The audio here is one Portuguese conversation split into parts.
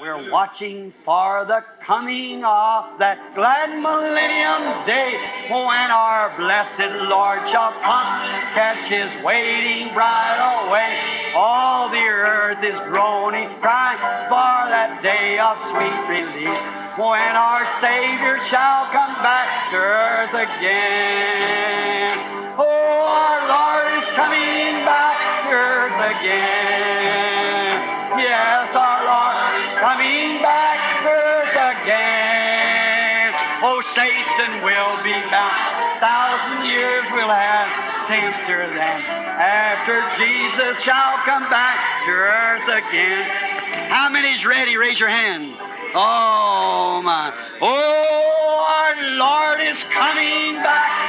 We're watching for the coming of that glad millennium day, when our blessed Lord shall come, catch His waiting bride away. All the earth is groaning, crying for that day of sweet release, when our Savior shall come back to earth again. Oh, our Lord is coming back to earth again. Yes, our Lord is coming back to earth again. Oh, Satan will be bound. 1,000 years we'll have tempter then, after Jesus shall come back to earth again. How many's ready? Raise your hand. Oh, my. Oh, our Lord is coming back.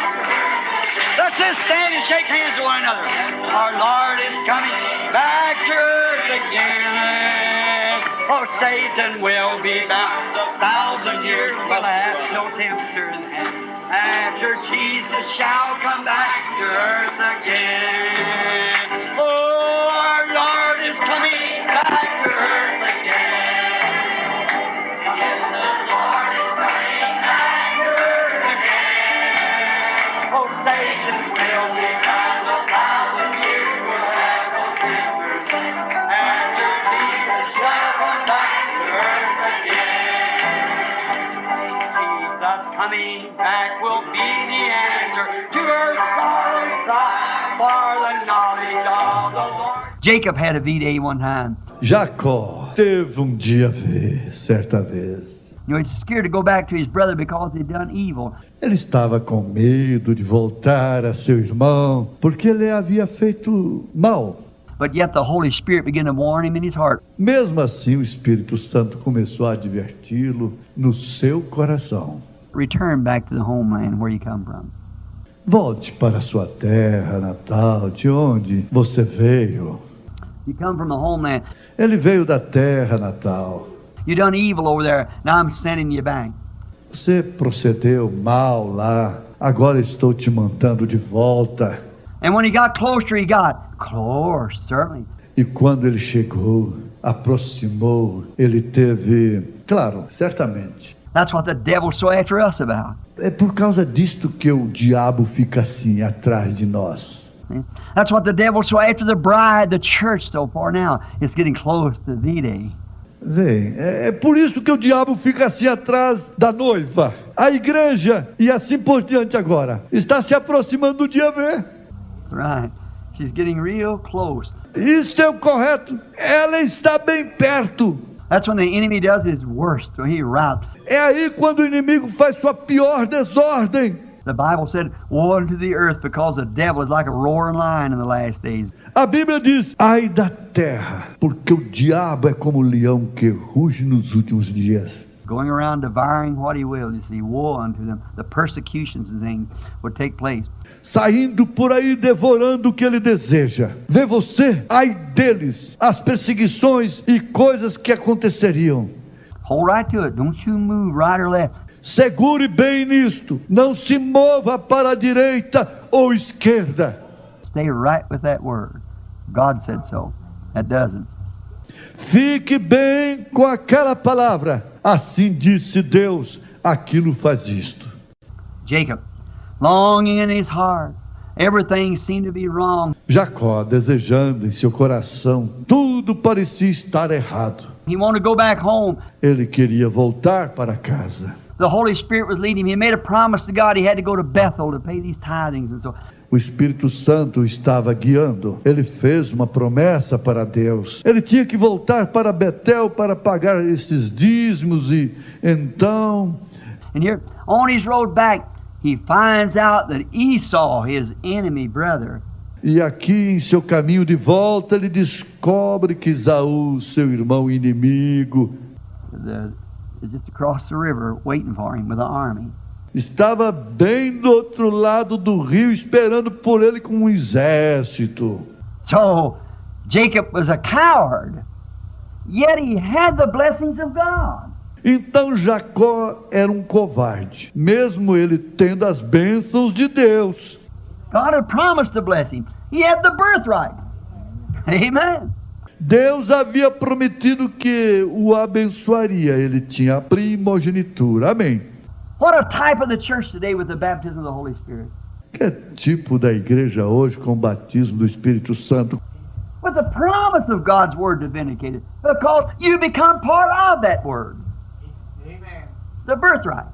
Let's just stand and shake hands with one another. Our Lord is coming back to earth again. Oh, Satan will be bound. 1,000 years will have no tempter then, after Jesus shall come back to earth again. Oh, our Lord is coming back to earth again. Yes, the Lord is coming back to earth again. Oh, Satan will be bound. 1,000 years will have no tempter then, after Jesus shall come back to earth again. Jesus coming back will be the answer to her sorrow cry, for the knowledge of the Lord. Jacob had a V-Day one time. Jacó teve dia V, certa vez. You know, he's scared to go back to his brother because he'd done evil. Ele estava com medo de voltar a seu irmão, porque ele havia feito mal. But yet the Holy Spirit began to warn him in his heart. Mesmo assim, o Espírito Santo começou a adverti-lo no seu coração. Return back to the homeland where you come from. Volte para a sua terra natal, de onde você veio. You come from the homeland. Ele veio da terra natal. You done evil over there. Now I'm sending you back. Você procedeu mal lá. Agora estou te mandando de volta. And when he got closer, he got close, certainly. E quando ele chegou, aproximou, ele teve, claro, certamente. That's what the devil's so after us about. É por causa disto que o diabo fica assim atrás de nós. See? That's what the devil's so after the bride, the church so far now. It's getting close to V-Day. Vem, é por isso que o diabo fica assim atrás da noiva. A igreja, e assim por diante agora, está se aproximando do dia V. That's right. She's getting real close. Isso é o correto. Ela está bem perto. That's when the enemy does his worst, so he routs. É aí quando o inimigo faz sua pior desordem. The Bible said, woe unto the earth, because the devil is like a roaring lion in the last days. A Bíblia diz, ai da terra, porque o diabo é como o leão que ruge nos últimos dias. Going around devouring what he will. You see, woe unto them. The persecutions and things would take place. Saindo por aí devorando o que ele deseja. Vê você, ai deles, as perseguições e coisas que aconteceriam. Hold right to it. Don't you move right or left. Segure bem nisto, não se mova para a direita ou esquerda. Stay right with that word. God said so. That doesn't. Fique bem com aquela palavra. Assim disse Deus, aquilo faz isto. Jacob, longing in his heart, everything seemed to be wrong. Jacó, desejando em seu coração, tudo parecia estar errado. He wanted to go back home. Ele queria voltar para casa. The Holy Spirit was leading him. He made a promise to God. He had to go to Bethel to pay these tithings and so. O Espírito Santo o estava guiando. Ele fez uma promessa para Deus. Ele tinha que voltar para Betel para pagar esses dízimos e então... And here, on his road back, he finds out that Esau, his enemy brother, E aqui em seu caminho de volta ele descobre que Esaú, seu irmão inimigo, is just across the river waiting for him with an army. estava bem do outro lado do rio esperando por ele com um exército. So Jacob was a coward, yet he had the blessings of God. Então Jacó era um covarde, mesmo ele tendo as bênçãos de Deus. God had promised to bless him. He had the birthright. Amen. Deus havia prometido que o abençoaria. Ele tinha a primogenitura. Amém. What a type of the church today with the baptism of the Holy Spirit. Que tipo da igreja hoje com o batismo do Espírito Santo? With the promise of God's word to vindicate it. Because you become part of that word. Amen. The birthright.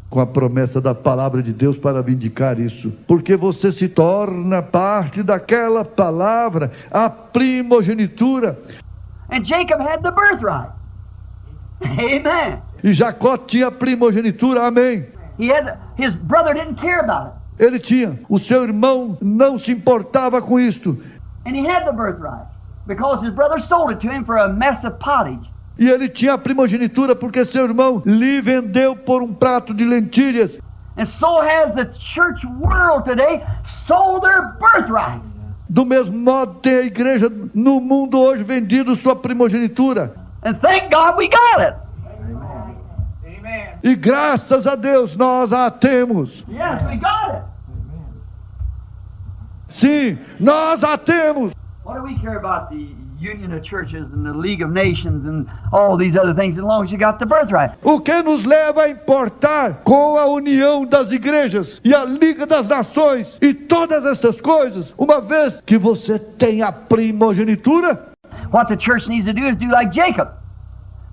Com a promessa da palavra de Deus para vindicar isso. Porque você se torna parte daquela palavra, a primogenitura. And Jacob had the birthright. Amen. E Jacó tinha a primogenitura, amém. His brother didn't care about it. Ele tinha, o seu irmão não se importava com isto. And he had the birthright because his brother sold it to him for a mess of pottage. E ele tinha a primogenitura porque seu irmão lhe vendeu por um prato de lentilhas. And so has the church world today sold their birthright. Do mesmo modo tem a igreja no mundo hoje vendido sua primogenitura. And thank God we got it. Amen. E graças a Deus nós a temos. Yes, we got it. Sim, nós a temos. What do we care about the union of churches and the League of Nations and all these other things as long as you got the birthright? O que nos leva a importar com a união das igrejas e a Liga das Nações e todas estas coisas, uma vez que você tem a primogenitura? What the church needs to do is do like Jacob.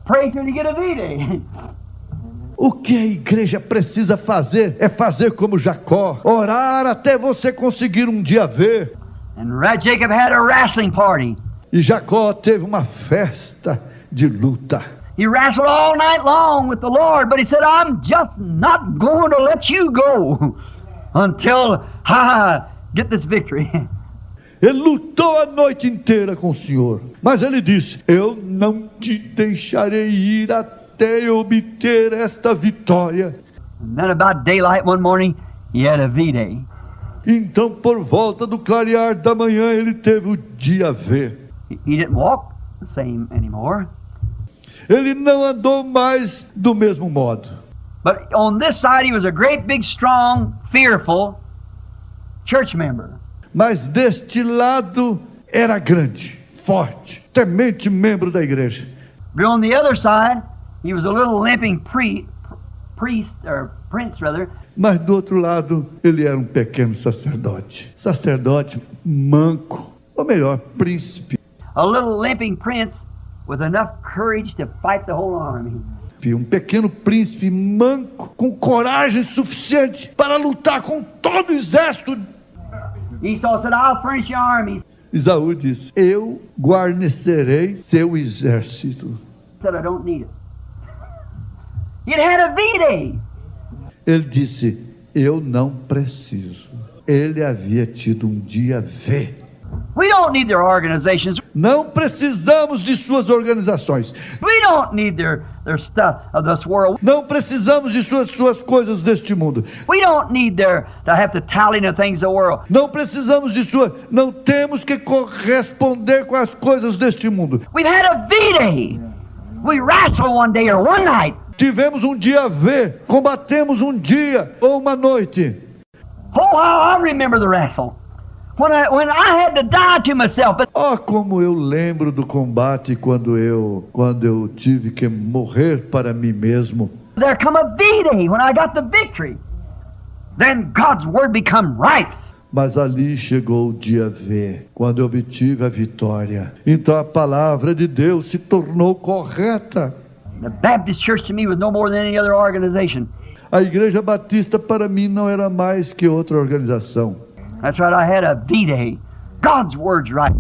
Pray till you get a V-Day. O que a igreja precisa fazer é fazer como Jacó, orar até você conseguir um dia ver. And Jacob had a wrestling party. E Jacó teve uma festa de luta. He wrestled all night long with the Lord, but he said, I'm just not going to let you go until I get this victory. Ele lutou a noite inteira com o Senhor, mas ele disse, eu não te deixarei ir até eu obter esta vitória. And then about daylight one morning, he had a V-Day. Então, por volta do clarear da manhã, ele teve o dia V. He didn't walk the same anymore. Ele não andou mais do mesmo modo. But on this side, he was a great, big, strong, fearful church member. Mas deste lado era grande, forte, temente membro da igreja. But on the other side, he was a little limping priest, or prince rather. Mas do outro lado, ele era um pequeno sacerdote. Sacerdote manco, ou melhor, príncipe. A little limping prince with enough courage to fight the whole army. Um pequeno príncipe manco, com coragem suficiente para lutar com todo o exército. Esau said, I'll furnish your army. Esaú disse, eu guarnecerei seu exército. He said, I don't need it. He'd had a V-Day. Ele disse, eu não preciso. Ele havia tido um dia V. We don't need their organizations. Não precisamos de suas organizações. We don't need their stuff of this world. Não precisamos de suas coisas deste mundo. We don't need to have to tally the things of the world. Não precisamos de não temos que corresponder com as coisas deste mundo. We've had a V-Day. We wrestled one day or one night. Tivemos um dia V, combatemos um dia ou uma noite. Oh, I remember the wrestle. When I had to die to myself. But Como eu lembro do combate quando eu tive que morrer para mim mesmo. there come a V-Day when I got the victory. Then God's word become right. Mas ali chegou o dia V, quando eu obtive a vitória. Então a palavra de Deus se tornou correta. The Baptist church to me was no more than any other organization. A Igreja Batista para mim não era mais que outra organização. That's right, I had a V-Day. God's word's right.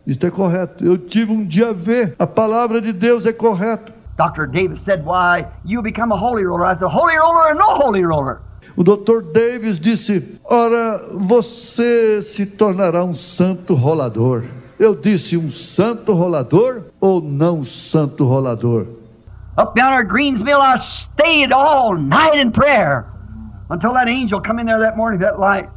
Isto é correto. Eu tive um dia V. A palavra de Deus é correta. Dr. Davis said, why, you become a holy roller. I said, holy roller or no holy roller? O Dr. Davis disse, ora, você se tornará um santo rolador. Eu disse, um santo rolador ou não santo rolador? Up down at Greensville, I stayed all night in prayer until that angel come in there that morning, that light.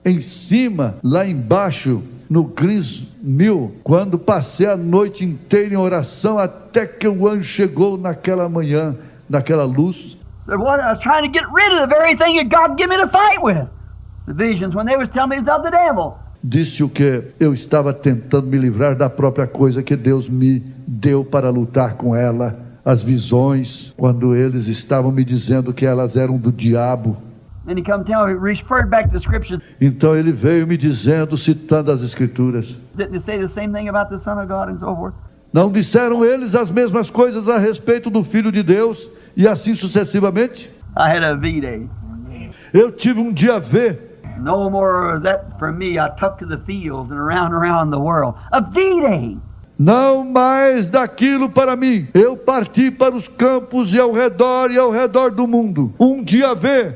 Em cima, lá embaixo, no Greensville, quando passei a noite inteira em oração, até que o anjo chegou naquela manhã, naquela luz. I was trying to get rid of the very thing that God gave me to fight with. The visions, when they was telling me it was of the devil. disse o que eu estava tentando me livrar da própria coisa que Deus me deu para lutar com ela. As visões, quando eles estavam me dizendo que elas eram do diabo. And he come tell me, referred back to the scriptures. Então ele veio me dizendo, citando as escrituras. Didn't they say the same thing about the Son of God and so forth? Não disseram eles as mesmas coisas a respeito do Filho de Deus? E assim sucessivamente? I had a V-Day. Eu tive um dia V. No more of that for me. I took to the fields and around the world. A V-Day. Não mais daquilo para mim. Eu parti para os campos e ao redor do mundo. Um dia V.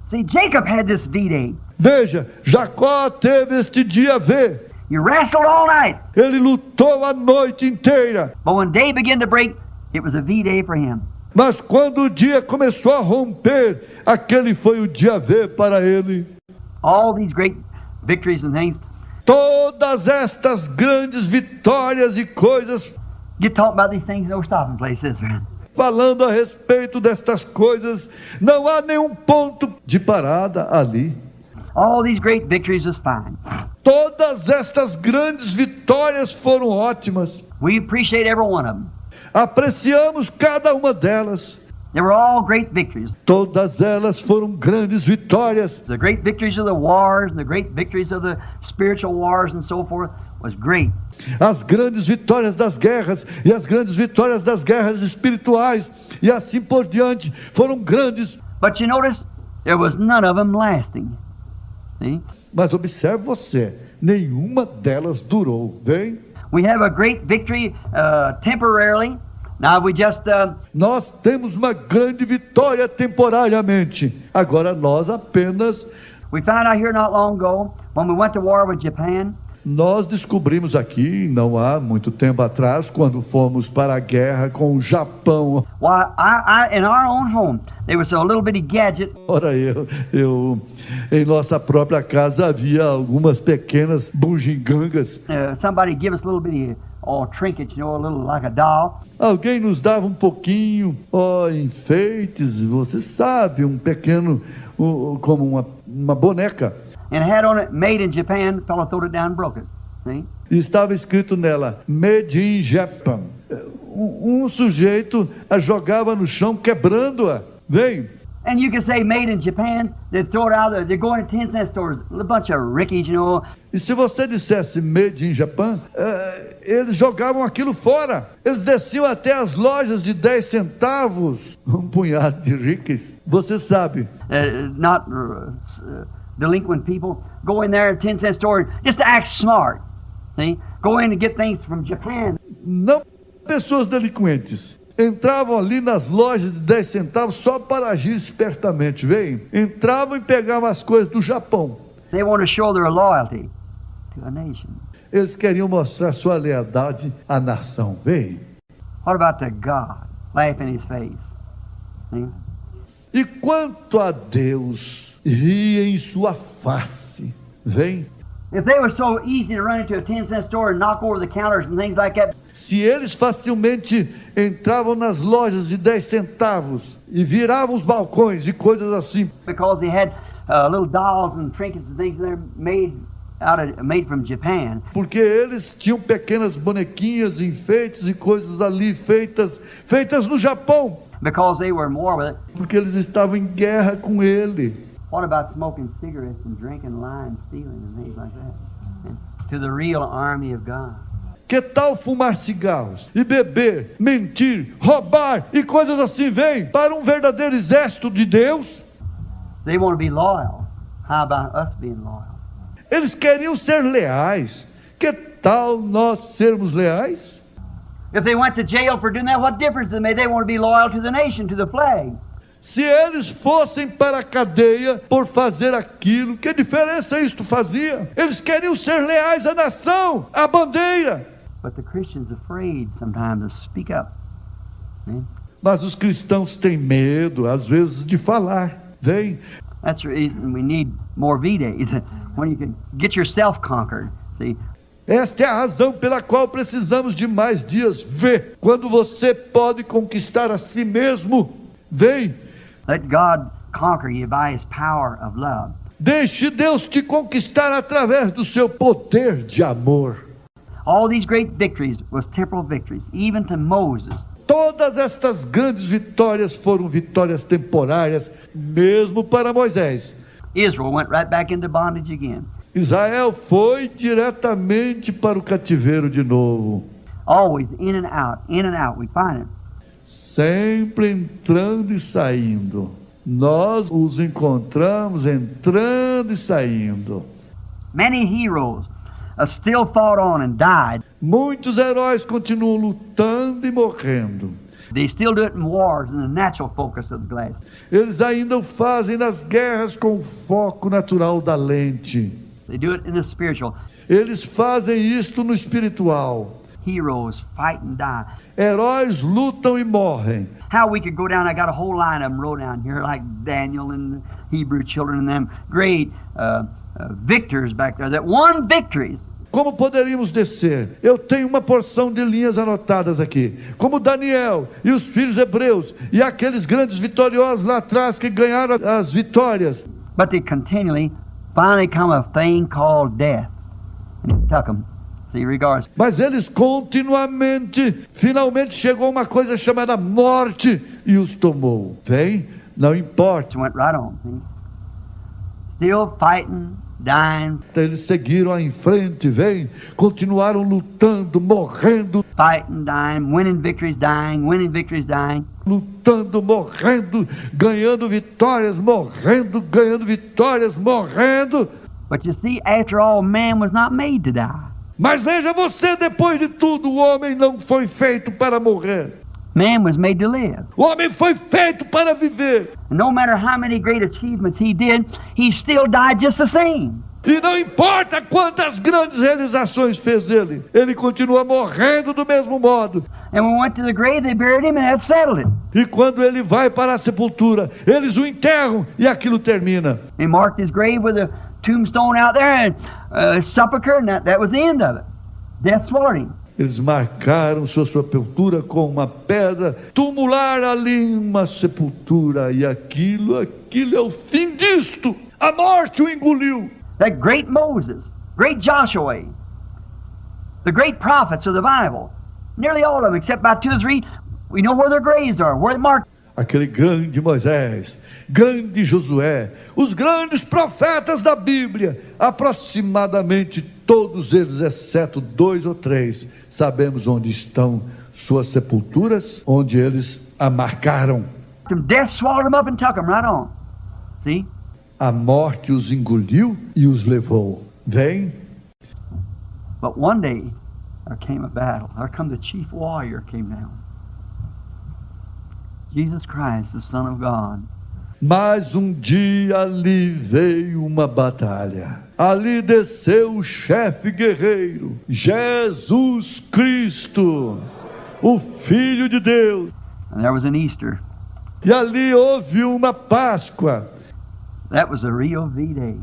See, Jacob had this V-Day. Veja, Jacó teve este dia V. He wrestled all night. Ele lutou a noite inteira. But when day began to break, it was a V-Day for him. Mas quando o dia começou a romper, aquele foi o dia V para ele. All these great victories and things. Todas estas grandes vitórias e coisas, Get talking about these things, no stopping places. falando a respeito destas coisas, não há nenhum ponto de parada ali. All these great victories is fine. Todas estas grandes vitórias foram ótimas. We appreciate every one of them. Apreciamos cada uma delas. They were all great victories. Todas elas foram grandes vitórias. The great victories of the wars and the great victories of the spiritual wars and so forth was great. As grandes vitórias das guerras e as grandes vitórias das guerras espirituais e assim por diante foram grandes. But you notice, there was none of them lasting. See? Mas observe você, nenhuma delas durou, vem? We have a great victory temporarily. Now we just Nós temos uma grande vitória temporariamente. Agora nós apenas, we found out here not long ago when we went to war with Japan. nós descobrimos aqui, não há muito tempo atrás, quando fomos para a guerra com o Japão. Why, in our own home, there was a little bitty gadget. Ora, em nossa própria casa havia algumas pequenas bugigangas. Somebody give us a little bitty trinket, you know, a little like a doll. Alguém nos dava um pouquinho, enfeites, você sabe, um pequeno, como uma boneca. And it had on it, made in Japan. The fellow threw it down and broke it. See? E estava escrito nela, Made in Japan. Um sujeito a jogava no chão, quebrando-a. Vem. And you can say made in Japan, they throw it out there. They're going to 10-cent stores, a bunch of rickies, you know. E se você dissesse Made in Japan, eles jogavam aquilo fora. Eles desciam até as lojas de 10 centavos. Um punhado de ricos. Você sabe. Not delinquent people go in there at 10-cent store just to act smart. See? Go in and get things from Japan. Não pessoas delinquentes. Entravam ali nas lojas de 10 centavos só para agir espertamente, vem? Entravam e pegavam as coisas do Japão. They want to show their loyalty to a nation. Eles queriam mostrar sua lealdade à nação, vem? What about the God? Laugh in his face. See? E quanto a Deus, ria em sua face, vem? If they were so easy to run into a 10-cent store and knock over the counters and things like that. Se eles facilmente entravam nas lojas de 10 centavos e viravam os balcões e coisas assim. Because they had little dolls and trinkets and things that are made from Japan. Porque eles tinham pequenas bonequinhas, enfeites e coisas ali feitas no Japão. Because they were in war with it. Porque eles estavam em guerra com ele. What about smoking cigarettes and drinking, lying, stealing and things like that? And to the real army of God. Que tal fumar cigarros e beber, mentir, roubar e coisas assim, vem? Para um verdadeiro exército de Deus. They want to be loyal. How about us being loyal? Eles queriam ser leais. Que tal nós sermos leais? If they went to jail for doing that, what difference does it make? They want to be loyal to the nation, to the flag. Se eles fossem para a cadeia por fazer aquilo, que diferença isto fazia? Eles queriam ser leais à nação, à bandeira. But the Christian's afraid sometimes to speak up. See? Mas os cristãos têm medo, às vezes, de falar. Vem. That's the reason we need more V-days. When you can get yourself conquered. See? Esta é a razão pela qual precisamos de mais dias V. Quando você pode conquistar a si mesmo. Vem. Let God conquer you by His power of love. Deixe Deus te conquistar através do seu poder de amor. All these great victories was temporal victories, even to Moses. Todas estas grandes vitórias foram vitórias temporárias, mesmo para Moisés. Israel went right back into bondage again. Israel foi diretamente para o cativeiro de novo. Always in and out, we find it. Sempre entrando e saindo. Nós os encontramos entrando e saindo. Many heroes still fought on and died. Muitos heróis continuam lutando e morrendo. They still do it in wars in the natural focus of the glass. Eles ainda o fazem nas guerras com o foco natural da lente. They do it in the spiritual. Eles fazem isto no espiritual. Heroes fight and die. Heróis lutam e morrem. How we could go down, I got a whole line of them wrote down here, like Daniel and the Hebrew children and them great victors back there that won victories. Como poderíamos descer? Eu tenho uma porção de linhas anotadas aqui. Como Daniel e os filhos hebreus e aqueles grandes vitoriosos lá atrás que ganharam as vitórias. But they finally come a thing called death. And it took them. See, regards. Mas eles finalmente chegou uma coisa chamada morte e os tomou. Vem, não importa. Went right on. See? Still fighting, dying. Eles seguiram em frente, vem, continuaram lutando, morrendo. Fighting, dying, winning victories, dying. Lutando, morrendo, ganhando vitórias, morrendo. But you see, after all, man was not made to die. Mas veja você, depois de tudo, o homem não foi feito para morrer. Man was made to live. O homem foi feito para viver. And no matter how many great achievements he did, he still died just the same. E não importa quantas grandes realizações fez ele continua morrendo do mesmo modo. And when we went to the grave, they buried him and that settled it. E quando ele vai para a sepultura, eles o enterram e aquilo termina. They marked his grave with a tombstone out there and sepulcher, and that was the end of it. Death swallowed him. Eles marcaram sua sepultura com uma pedra tumular ali, uma sepultura, e aquilo é o fim disto. A morte o engoliu. That great Moses, great Joshua, the great prophets of the Bible, nearly all of them, except about 2 or 3, we know where their graves are, where they marked. Aquele grande Moisés, grande Josué, os grandes profetas da Bíblia, aproximadamente todos eles, exceto 2 ou 3, sabemos onde estão suas sepulturas, onde eles a marcaram. Death swallowed them up and took them right on. See? A morte os engoliu e os levou. Vem. But one day, there came a battle. There come the chief warrior came down. Jesus Christ, the Son of God. Mas um dia ali veio uma batalha. Ali desceu o chefe guerreiro, Jesus Cristo, o Filho de Deus. And there was an Easter. E ali houve uma Páscoa. That was a real V-Day.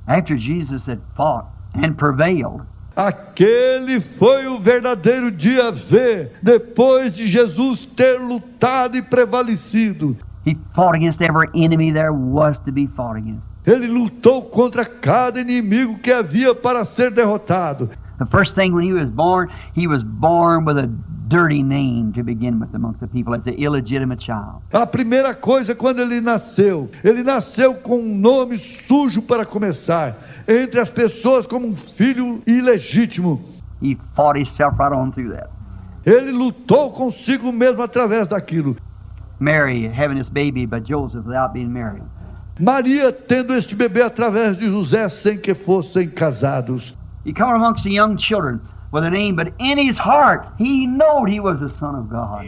After Jesus had fought and prevailed. Aquele foi o verdadeiro dia V, depois de Jesus ter lutado e prevalecido. He fought against every enemy there was to be fought against. Ele lutou contra cada inimigo que havia para ser derrotado. The first thing when he was born with a dirty name to begin with amongst the people as an illegitimate child. A primeira coisa, quando ele nasceu com um nome sujo para começar, entre as pessoas como um filho ilegítimo. He fought himself right on through that. Ele lutou consigo mesmo através daquilo. Mary having this baby by Joseph without being married. Maria tendo este bebê através de José sem que fossem casados. He come amongst the young children with a name, but in his heart he knowed he was the Son of God.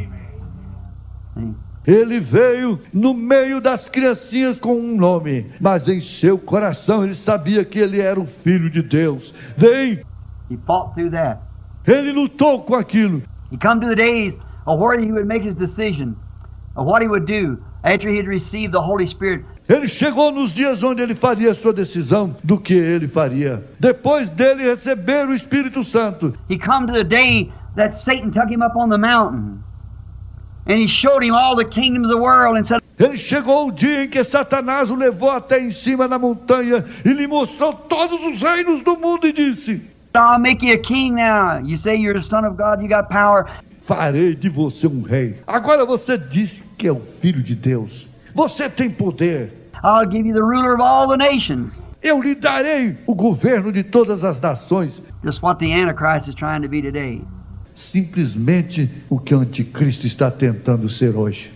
Amen. Ele veio no meio das criancinhas com um nome, mas em seu coração ele sabia que ele era o Filho de Deus. Vem! He fought through that. Ele lutou com aquilo. He come to the days of where he would make his decision of what he would do after he had received the Holy Spirit. Ele chegou nos dias onde ele faria sua decisão do que ele faria, depois dele receber o Espírito Santo. He come to the day that Satan took him up on the mountain and he showed him all the kingdoms of the world and said, Ele chegou o dia em que Satanás o levou até em cima na montanha e lhe mostrou todos os reinos do mundo e disse: I'll make you a king now. You say you're the son of God, you got power. farei de você um rei. Agora você diz que é o filho de Deus. Você tem poder. I'll give you the ruler of all the nations. Eu lhe darei o governo de todas as nações. Just what the Antichrist is trying to be today. Simplesmente o que o anticristo está tentando ser hoje.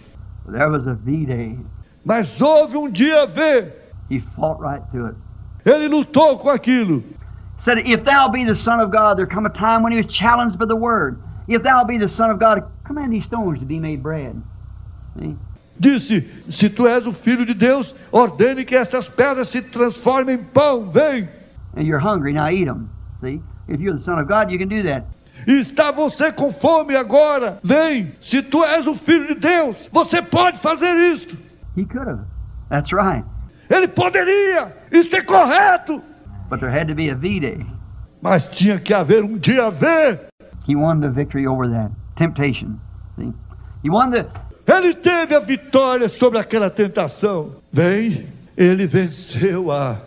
There was a V-Day. Mas houve um dia V. He fought right through it. Ele lutou com aquilo. Said, if thou be the Son of God, there come a time when he was challenged by the word. If thou be the Son of God, command these stones to be made bread. See? Disse: se tu és o filho de Deus, ordene que estas pedras se transformem em pão. Vem. And you're hungry, now eat them. See? If you're the Son of God, you can do that. E está você com fome agora? Vem. Se tu és o filho de Deus, você pode fazer isto. He could have. That's right. Ele poderia. Isso é correto. But there had to be a V-Day. Mas tinha que haver um dia V. He won the victory over that temptation. See? He won the... Ele teve a vitória sobre aquela tentação. Vem. Ele venceu-a.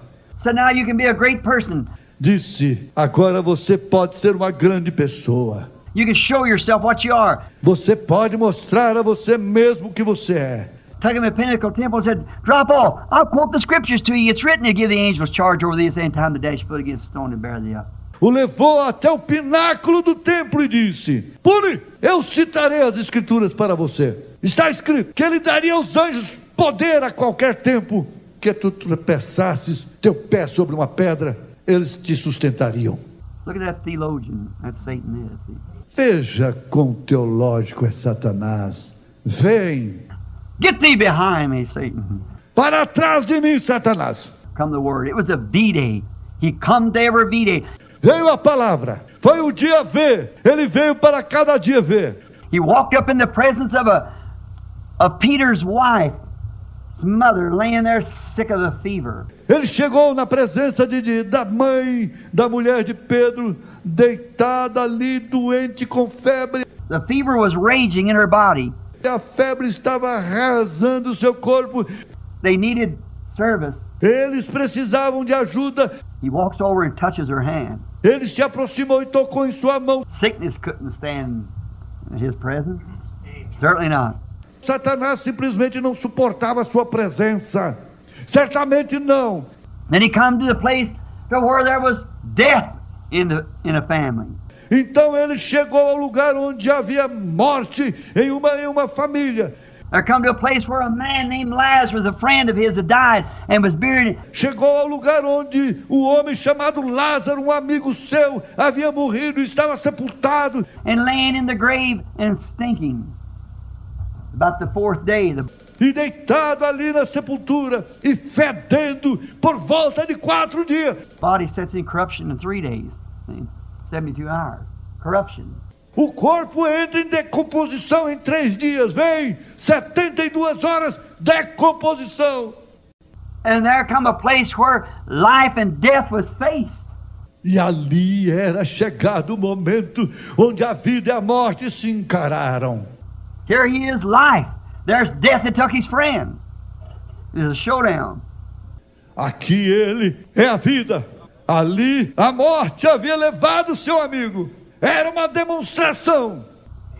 So now you can be a great person. Disse: agora você pode ser uma grande pessoa. You can show yourself what you are. Você pode mostrar a você mesmo o que você é. Took him to Pinnacle Temple and said, drop off. I'll quote the scriptures to you. It's written to give the angels charge over thee, saying time to dash foot against stone and bear thee up. O levou até o pináculo do templo e disse: pule, eu citarei as escrituras para você. Está escrito que ele daria aos anjos poder a qualquer tempo que tu tropeçasses teu pé sobre uma pedra, eles te sustentariam. Look at that theologian that Satan is. See? Veja quão teológico é Satanás. Vem. Get thee behind me, Satan. Para trás de mim, Satanás. Come the word. It was a V-Day. He come to every V-Day. Veio a palavra. Foi o dia V. Ele veio para cada dia V. He walked up in the presence of Peter's wife, his mother, laying there sick of the fever. Ele chegou na presença da mãe da mulher de Pedro, deitada ali, doente com febre. The fever was raging in her body. A febre estava arrasando o seu corpo. They needed service. Eles precisavam de ajuda. He walks over and touches her hand. Ele se aproximou e tocou em sua mão. Sickness couldn't stand in his presence. Certainly not. Satanás simplesmente não suportava a sua presença. Certamente não. Then he come to the place to where there was death in a family. Então ele chegou ao lugar onde havia morte em uma família. There come to a place where a man named Lazarus, a friend of his, had died and was buried. Chegou ao lugar onde o homem chamado Lázaro, um amigo seu, havia morrido e estava sepultado. And laying in the grave and stinking. About the fourth day, E deitado ali na sepultura e fedendo por volta de 4 dias. body sets in corruption in 3 days. See? 72 hours. Corruption. O corpo entra em decomposição em 3 dias. Vem, 72 horas, decomposição. And there come a place where life and death was faced. E ali era chegado o momento onde a vida e a morte se encararam. Here he is, life. There's death that took his friend. There's a showdown. Aqui ele é a vida. Ali a morte havia levado seu amigo. Era uma demonstração.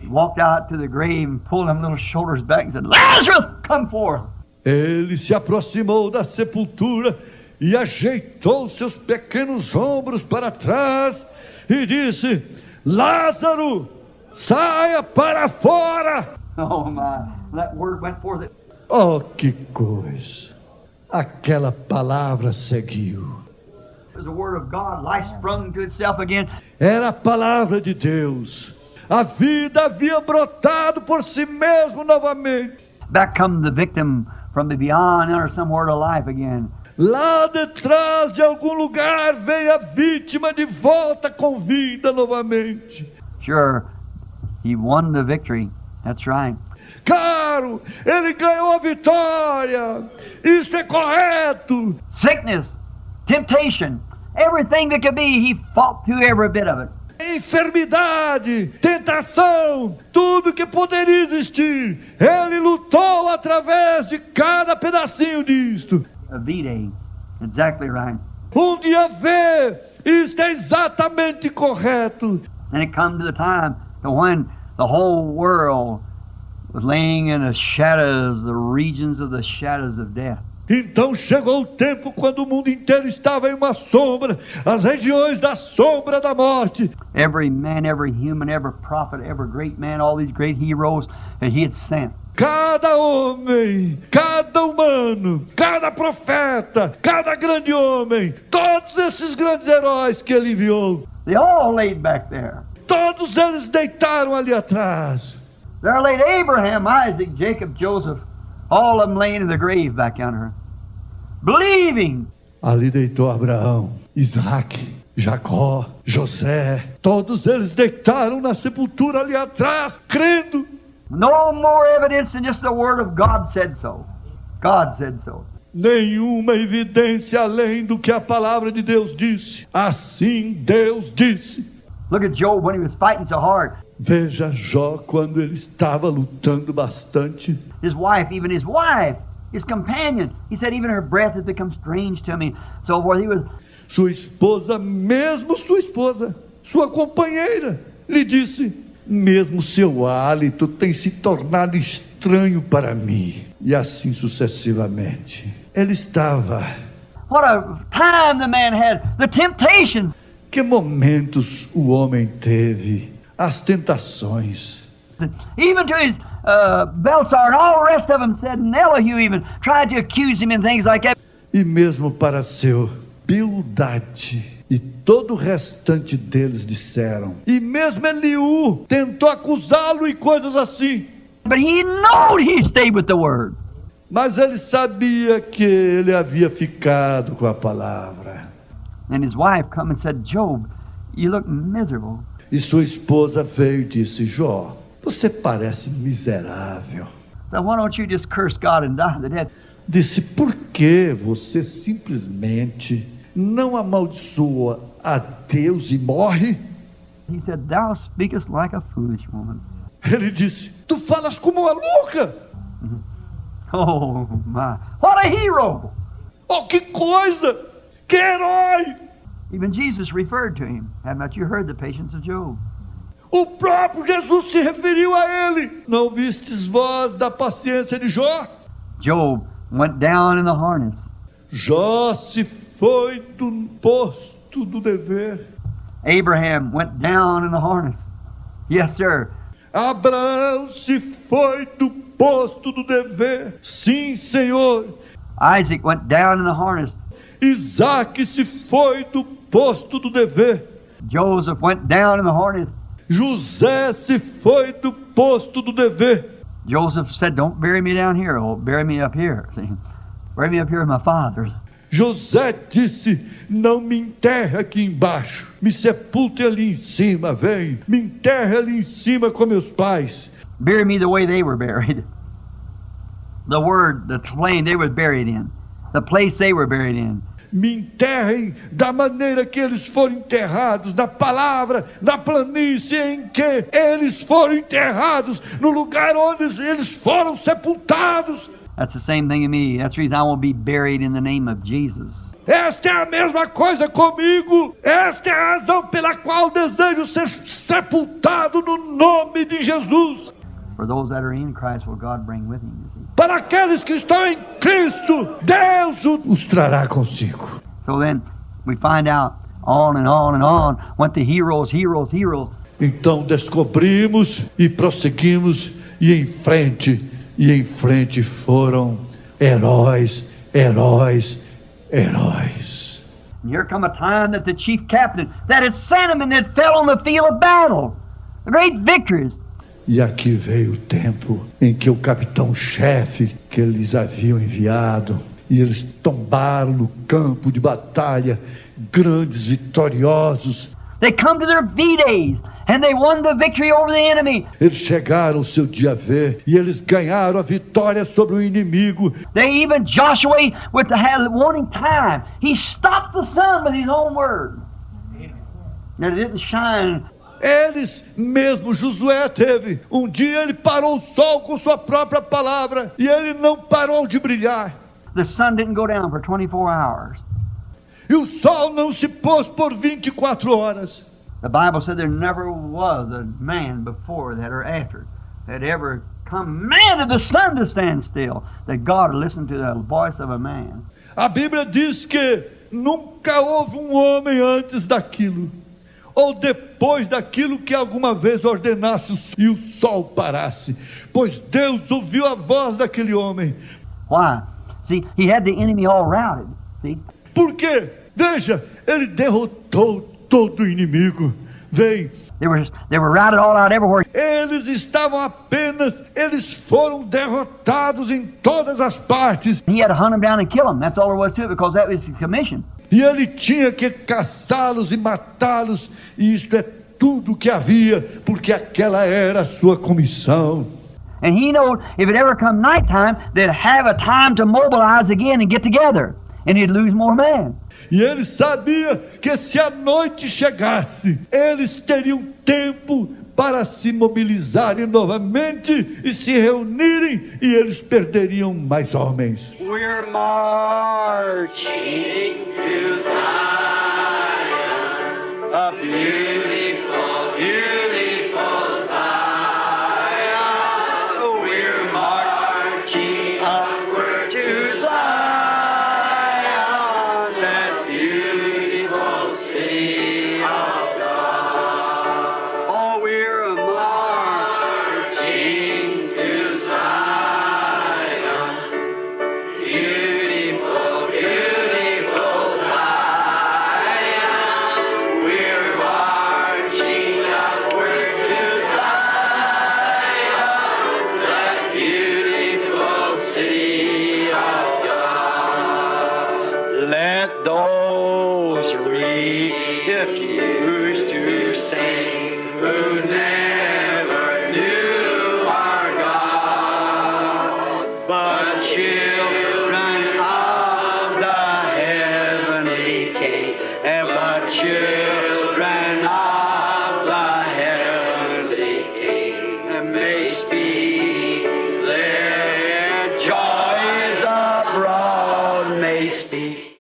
He walked out to the grave and pulled them little shoulders back and said, Lazarus, come forth. Ele se aproximou da sepultura e ajeitou seus pequenos ombros para trás e disse: Lázaro, saia para fora. Oh my, that word went forth. Oh, que coisa! Aquela palavra seguiu. It was the word of God, life sprung to itself again. Era a palavra de Deus. A vida havia brotado por si mesmo novamente. Back come the victim from the beyond, enter somewhere to life again. Lá de trás de algum lugar veio a vítima de volta com vida novamente. Sure, he won the victory. That's right. Claro, ele ganhou a vitória. Isso é correto. Sickness, temptation, everything that could be, he fought through every bit of it. enfermidade, tentação, tudo que poderia existir, ele lutou através de cada pedacinho disto. A V-Day. Exactly right. Um dia V, isto é exatamente correto. And it come to the time to when the whole world was laying in the shadows, the regions of the shadows of death. Então chegou o tempo quando o mundo inteiro estava em uma sombra, as regiões da sombra da morte. Every man, every human, every prophet, every great man, all these great heroes that he had sent. Cada homem, cada humano, cada profeta, cada grande homem, todos esses grandes heróis que ele enviou, They all laid back there. todos eles deitaram ali atrás. There laid Abraham, Isaac, Jacob, Joseph, all of them laying in the grave back yonder, believing. Ali deitou Abraão, Isaac, Jacó, José, todos eles deitaram na sepultura ali atrás, crendo. No more evidence than just the word of God said so. God said so. Nenhuma evidência além do que a palavra de Deus disse. Assim Deus disse. Look at Job when he was fighting so hard. Veja Jó quando ele estava lutando bastante. His wife, his companion, he said, even her breath has become strange to me. So forth. He was. Sua esposa, mesmo sua esposa, sua companheira, lhe disse: mesmo seu hálito tem se tornado estranho para mim. E assim sucessivamente. Ele estava. What a time the man had. The temptations. Que momentos o homem teve, as tentações. Even to his Belsar and all the rest of them said, and Elihu even tried to accuse him and things like that. E mesmo para seu Bildade e todo o restante deles disseram. E mesmo Eliú tentou acusá-lo e coisas assim. But he knowed he stayed with the word. Mas ele sabia que ele havia ficado com a palavra. And his wife come and said, Job, you look miserable. E sua esposa veio e disse: Jó, você parece miserável. So why don't you just curse God and die the death? Disse: por que você simplesmente não amaldiçoa a Deus e morre? He said, thou speakest like a foolish woman. Ele disse: tu falas como uma louca. Oh my, what a hero! Oh, que coisa! Que herói! Even Jesus referred to him. Have not you heard the patience of Job? O próprio Jesus se referiu a ele. Não vistes vós da paciência de Jó? Job went down in the harness. Jó se foi do posto do dever. Abraham went down in the harness. Yes, sir. Abraão se foi do posto do dever. Sim, Senhor. Isaac went down in the harness. Isaac se foi do posto do dever. Joseph went down in the harness. José se foi do posto do dever. Joseph said, don't bury me down here. Oh, bury me up here. See? Bury me up here with my fathers. José disse: não me enterre aqui embaixo, me sepulte ali em cima, vem, me enterre ali em cima com meus pais. Bury me the way they were buried. The word, the plain they were buried in. The place they were buried in. Me enterrem da maneira que eles foram enterrados, na palavra, na planície em que eles foram enterrados, no lugar onde eles foram sepultados. That's the same thing in me. That's the reason I want to be buried in the name of Jesus. Esta é a mesma coisa comigo. Esta é a razão pela qual desejo ser sepultado no nome de Jesus. For those that are in Christ will God bring with him. You see? Para aqueles que estão em Cristo, Deus os trará consigo. So then we find out on and on and on went the heroes. Então descobrimos e prosseguimos e em frente foram heróis. And here come a time that the chief captain that had sent him and that fell on the field of battle. The great victories. E aqui veio o tempo em que o capitão-chefe que eles haviam enviado, e eles tombaram no campo de batalha, grandes vitoriosos. They come to their V-days and they won the victory over the enemy. Eles chegaram ao seu dia V e eles ganharam a vitória sobre o inimigo. They even Joshua with the warning time. He stopped the sun with his own word. That it didn't shine Eles mesmo, Josué teve. Um dia ele parou o sol com sua própria palavra e ele não parou de brilhar. The sun didn't go down for 24 hours. E o sol não se pôs por 24 horas. The Bible said there never was a man before that or after that ever commanded the sun to stand still, that God listened to the voice of a man. A Bíblia diz que nunca houve um homem antes daquilo, ou depois daquilo, que alguma vez ordenasse e o sol parasse, pois Deus ouviu a voz daquele homem. Why? See, he had the enemy all routed. See? Por quê? Veja, ele derrotou todo o inimigo. Vem. They were routed all out everywhere. Eles foram derrotados em todas as partes. He had to hunt them down and kill them. That's all there was to it, because that was his commission. E ele tinha que caçá-los e matá-los, e isto é tudo que havia, porque aquela era a sua comissão. And he knew if it ever come nighttime, they'd have a time to mobilize again and get together, and he'd lose more men. E ele sabia que se a noite chegasse, eles teriam tempo para se mobilizarem novamente e se reunirem, e eles perderiam mais homens. We're marching to Zion, a beautiful